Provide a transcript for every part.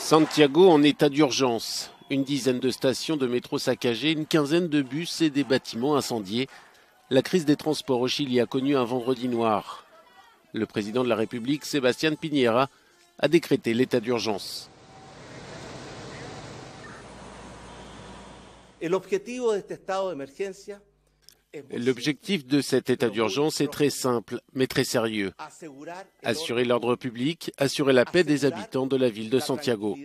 Santiago en état d'urgence. Une dizaine de stations de métro saccagées, une quinzaine de bus et des bâtiments incendiés. La crise des transports au Chili a connu un vendredi noir. Le président de la République, Sebastián Piñera, a décrété l'état d'urgence. L'objectif de cet état d'urgence est très simple, mais très sérieux. Assurer l'ordre public, assurer la paix des habitants de la ville de Santiago.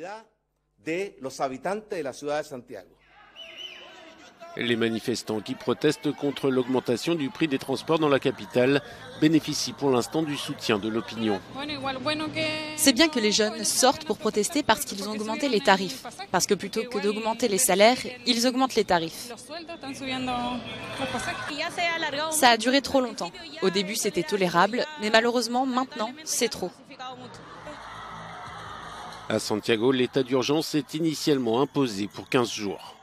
Les manifestants qui protestent contre l'augmentation du prix des transports dans la capitale bénéficient pour l'instant du soutien de l'opinion. C'est bien que les jeunes sortent pour protester parce qu'ils ont augmenté les tarifs. Parce que plutôt que d'augmenter les salaires, ils augmentent les tarifs. Ça a duré trop longtemps. Au début, c'était tolérable, mais malheureusement, maintenant, c'est trop. À Santiago, l'état d'urgence est initialement imposé pour 15 jours.